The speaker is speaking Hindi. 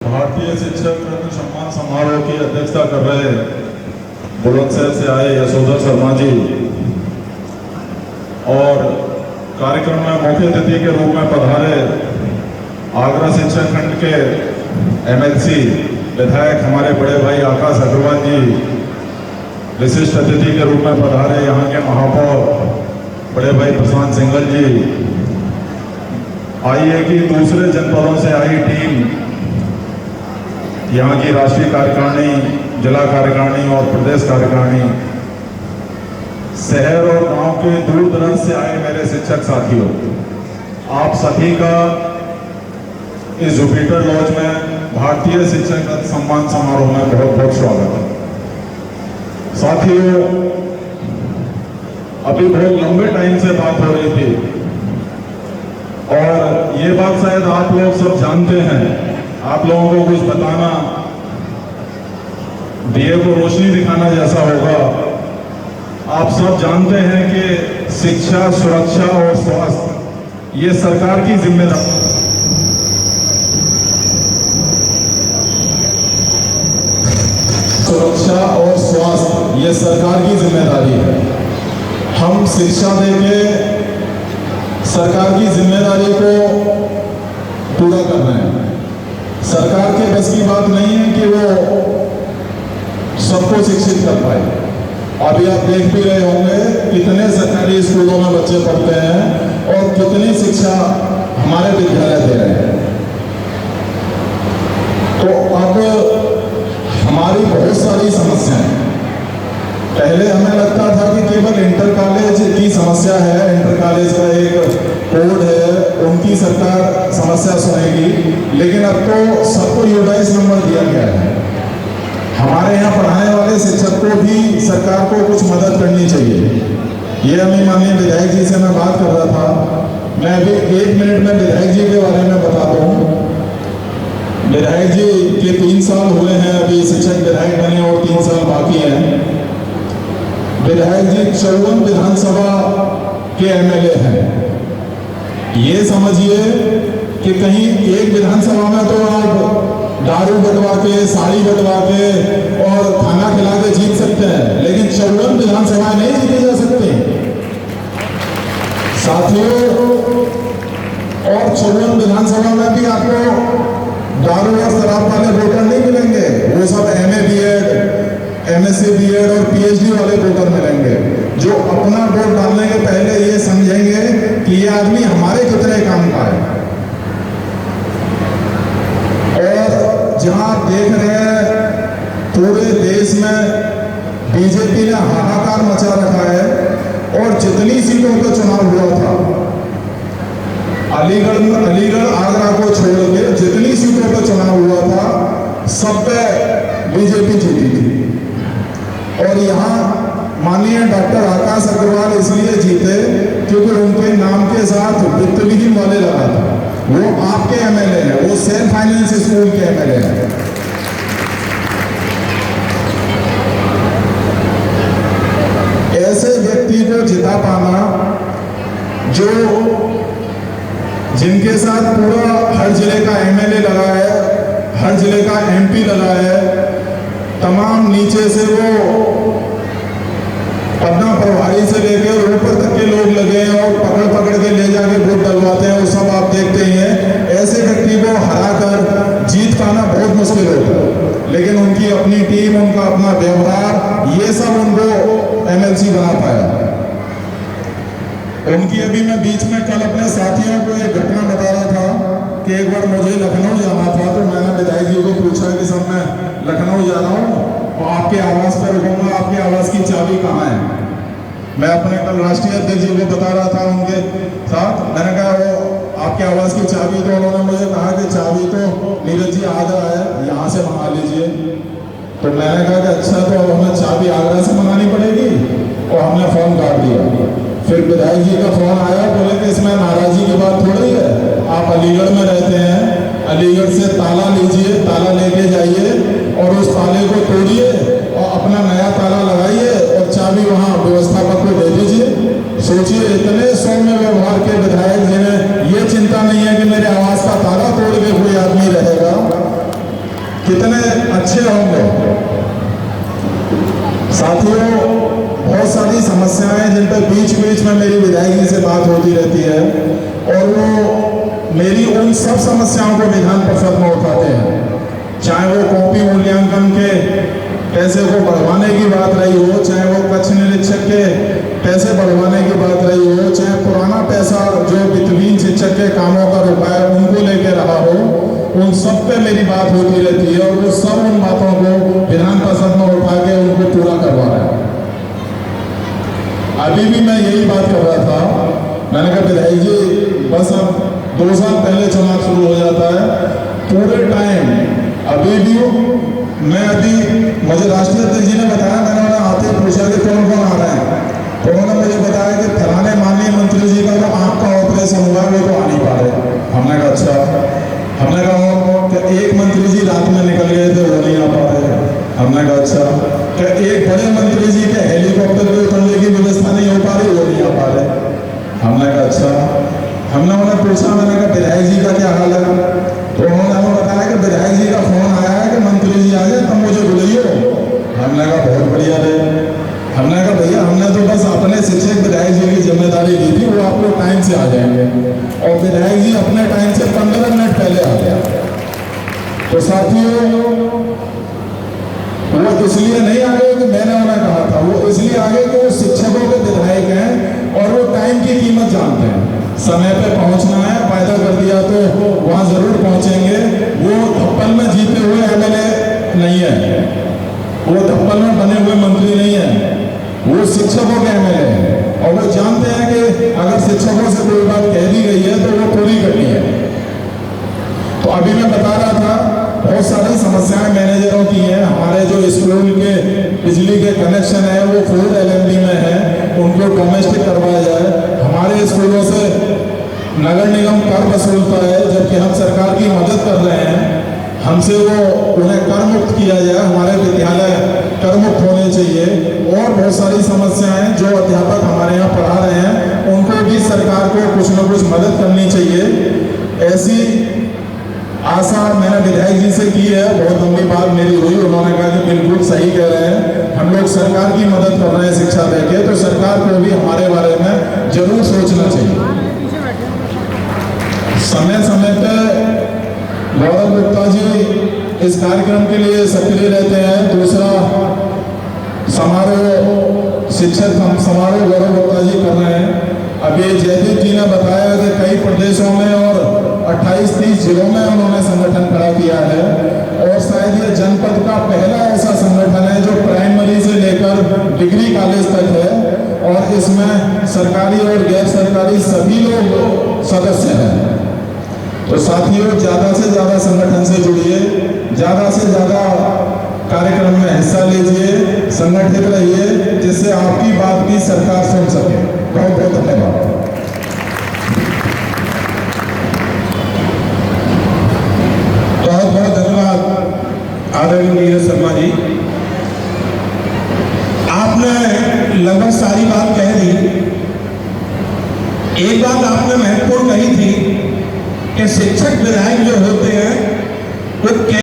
भारतीय शिक्षक रत्न सम्मान समारोह की अध्यक्षता कर रहे बुलंदशहर से आए यशोधर शर्मा जी और कार्यक्रम में मुख्य अतिथि के रूप में पधारे आगरा शिक्षक खंड के एमएलसी विधायक हमारे बड़े भाई आकाश अग्रवाल जी, विशिष्ट अतिथि के रूप में पधारे यहाँ के महापौर बड़े भाई प्रशांत सिंघल जी, आईए की दूसरे जनपदों से आई टीम, यहाँ की राष्ट्रीय कार्यकारिणी, जिला कार्यकारिणी और प्रदेश कार्यकारिणी, शहर और गांव के दूर दराज से आए मेरे शिक्षक साथियों, आप सभी का इस जुपिटर लॉज में भारतीय शिक्षक रत्न सम्मान समारोह में बहुत बहुत स्वागत है। साथियों, अभी बहुत लंबे टाइम से बात हो रही थी और ये बात शायद आप लोग सब जानते हैं, आप लोगों को कुछ बताना दिए को रोशनी दिखाना जैसा होगा। आप सब जानते हैं कि शिक्षा, सुरक्षा और स्वास्थ्य ये सरकार की जिम्मेदारी, सुरक्षा और स्वास्थ्य ये सरकार की जिम्मेदारी है। हम शिक्षा देके सरकार की जिम्मेदारी को पूरा कर रहे हैं। सरकार के बस की बात नहीं है कि वो सबको शिक्षित कर पाए। अभी आप देख भी रहे होंगे कितने सरकारी स्कूलों में बच्चे पढ़ते हैं और कितनी शिक्षा हमारे विद्यालय दे रहे हैं। तो अब हमारी बहुत सारी समस्याएं, पहले हमें लगता था कि केवल इंटर कॉलेज की समस्या है, इंटर कॉलेज का एक कोड है, उनकी सरकार समस्या सुनेगी, लेकिन अब तो सबको यूडाइस नंबर दिया गया है। हमारे यहाँ पढ़ाने वाले शिक्षक को भी सरकार को कुछ मदद करनी चाहिए। ये हमें माननीय विधायक जी से मैं बात कर रहा था, मैं अभी 1 मिनट में विधायक जी के बारे में बताता हूँ। विधायक जी के 3 साल हुए हैं, अभी शिक्षक विधायक बने और 3 साल बाकी हैं। विधायक जी 54 विधानसभा के एमएलए हैं। ये समझिए कि कहीं एक विधानसभा में तो आप दारू बंटवा के, साड़ी बंटवा के और खाना खिला के जीत सकते हैं, लेकिन 54 विधानसभा नहीं जीते जा सकते साथियों। और 54 विधानसभा में भी आपको दारू और शराब वाले वोटर नहीं मिलेंगे, वो सब एमए बीएड, एमएससी बीएड और पीएचडी वाले वोटर मिलेंगे, जो अपना वोट डालने के पहले ये समझेंगे कि ये आदमी हमारे कितने काम का है। और जहां आप देख रहे हैं पूरे देश में बीजेपी ने हाहाकार मचा रखा है और जितनी सीटों पर चुनाव हुआ था, अलीगढ़ आगरा को छोड़ के जितनी सीटों पर चुनाव हुआ था सब पे बीजेपी जीती थी। और यहाँ माननीय डॉक्टर आकाश अग्रवाल इसलिए जीते क्योंकि उनके नाम के साथ वित्त विहीन वाले लगा था। वो आपके एमएलए हैं, वो सेल्फ फाइनेंस स्कूल के एमएलए हैं। ऐसे व्यक्ति को जिता पाना जो जिनके साथ पूरा हर जिले का एमएलए लगा है, हर जिले का एमपी लगा है, तमाम नीचे से वो पटना प्रभारी से लेकर ऊपर तक के लोग लगे हैं और पकड़ पकड़ के ले जाके वोट डलवाते हैं, वो सब आप देखते ही हैं। ऐसे व्यक्ति को हराकर जीत पाना बहुत मुश्किल होता है, लेकिन उनकी अपनी टीम, उनका अपना व्यवहार, ये सब उनको एमएलसी बना पाया। उनकी अभी मैं बीच में कल अपने साथियों को एक घटना बता रहा था कि एक बार मुझे लखनऊ जाना था, तो मैंने विधायक जी को पूछा कि सर मैं लखनऊ जा रहा हूँ और आपके आवास पर रुकूंगा, आपके आवास की चाबी कहाँ है? मैं अपने कल राष्ट्रीय अध्यक्ष जी को बता रहा था उनके साथ, मैंने कहा वो आपके आवास की चाबी, तो उन्होंने मुझे कहा कि चाबी तो नीरज जी आगरा है, यहाँ से मंगा लीजिए। तो मैंने कहा कि अच्छा, तो अब हमें चाबी आगरा से मंगानी पड़ेगी, और हमने फोन काट दिया। फिर विधायक जी का फोन आया, बोले कि इसमें नाराजगी की बात थोड़ी है, आप अलीगढ़ में रहते हैं, अलीगढ़ से ताला लीजिए, ताला लेके जाइए और उस ताले को तोड़िए और अपना नया ताला लगाइए और चाबी वहाँ व्यवस्थापक को दे दीजिए। सोचिए, इतने सौम्य व्यवहार के विधायक जिन्हें ये चिंता नहीं है कि मेरे आवास का ताला तोड़ के कोई आदमी रहेगा, कितने अच्छे होंगे। साथियों, बहुत सारी समस्याएं जिन पर बीच बीच में मेरी विधायक जी से बात होती रहती है, और वो मेरी उन सब समस्याओं को विधान परिषद में उठाते हैं, चाहे वो कॉपी मूल्यांकन के पैसे को बढ़वाने की बात रही हो, चाहे वो कक्ष निरीक्षक के पैसे बढ़वाने की बात रही हो, चाहे पुराना पैसा जो वित्तहीन शिक्षक के कामों का रुपया है उनको लेके रहा हो, उन सब पे मेरी बात होती रहती है, और वो सब उन बातों को विधान परिषद में उठा के उनको पूरा करवा रहा है। अभी भी मैं यही बात कर रहा था, मैंने कहा विधायक जी बस अब 2 साल पहले चुनाव शुरू हो जाता है, पूरे टाइम अभी भी मुझे राष्ट्रीय अध्यक्ष जी ने बताया, मैंने उन्हें आते पूछा कि कौन कौन आ रहे हैं, तो उन्होंने मुझे बताया कि फलाने माननीय मंत्री जी का जो आँख का ऑपरेशन हुआ वो तो आ नहीं पा रहे। हमने कहा अच्छा, हमने कहा कि एक मंत्री जी रात में निकल गए थे वो नहीं आ पा रहे। हमने कहा अच्छा, कि एक बड़े मंत्री जी के हेलीकॉप्टर के उतरने की व्यवस्था नहीं हो पा रही वो नहीं आ पा रहे। हमने कहा अच्छा, हमने उन्हें पूछा, मैंने कहा विधायक जी का क्या हाल है, तो उन्होंने हमें बताया कि विधायक जी का फोन आया है कि मंत्री जी आ जाए तब मुझे बुलाइए। हमने कहा बहुत बढ़िया रहे। हमने कहा भैया हमने तो बस अपने शिक्षक विधायक जी की जिम्मेदारी ली थी, वो आपको टाइम से आ जाएंगे, और विधायक जी अपने टाइम से 15 मिनट पहले आ गया। तो साथियों, वो इसलिए नहीं आ गए कि मैंने उन्हें कहा था, वो इसलिए आ गए कि वो शिक्षकों के विधायक हैं और वो टाइम की कीमत जानते हैं। समय पे पहुंचना है, वायदा कर दिया तो वहां जरूर पहुंचेंगे। वो धप्पल में जीते हुए एमएलए नहीं है, वो धप्पल में बने हुए मंत्री नहीं है, वो शिक्षकों के एमएलए हैं, और वो जानते हैं कि अगर शिक्षकों से कोई बात कह दी गई है तो वो पूरी करनी है। तो अभी मैं बता रहा था, बहुत सारी समस्याएं मैनेजरों की हैं। हमारे जो स्कूल के बिजली के कनेक्शन है वो फुल एलएमडी में है, उनको डोमेस्टिक करवाया जाए। हमारे स्कूलों से नगर निगम कर वसूलता है, जबकि हम सरकार की मदद कर रहे हैं, हमसे वो उन्हें कर मुक्त किया जाए। हमारे विद्यालय कर मुक्त होने चाहिए। और बहुत सारी समस्याएं जो अध्यापक हमारे यहाँ पढ़ा रहे हैं उनको भी सरकार को कुछ न कुछ मदद करनी चाहिए। ऐसी आशा मैंने विधायक जी से की है। बहुत लंबी बात मेरी हुई, उन्होंने कहा कि बिल्कुल सही कह रहे हैं, हम लोग सरकार की मदद कर रहे हैं शिक्षा देके, तो सरकार को भी हमारे बारे में जरूर सोचना चाहिए। समय समय पर गौरव गुप्ता जी इस कार्यक्रम के लिए सक्रिय रहते हैं। दूसरा समारोह शिक्षक समारोह गौरव गुप्ता जी कर रहे हैं। अभी जयदीप जी ने बताया कि कई प्रदेशों में और 28-30 जिलों में उन्होंने संगठन खड़ा किया है, और शायद ये जनपद का पहला ऐसा संगठन है जो प्राइमरी से लेकर डिग्री कॉलेज तक है, और इसमें सरकारी और गैर सरकारी सभी लोग सदस्य हैं। तो साथियों, ज़्यादा से ज़्यादा संगठन से जुड़िए, ज़्यादा से ज़्यादा कार्यक्रम में हिस्सा लीजिए, संगठित रहिए, जिससे आपकी बात भी सरकार सुन सके। बहुत बहुत धन्यवाद। बहुत बहुत धन्यवाद आदरणीय नीरज शर्मा जी, आपने लगभग सारी बात कह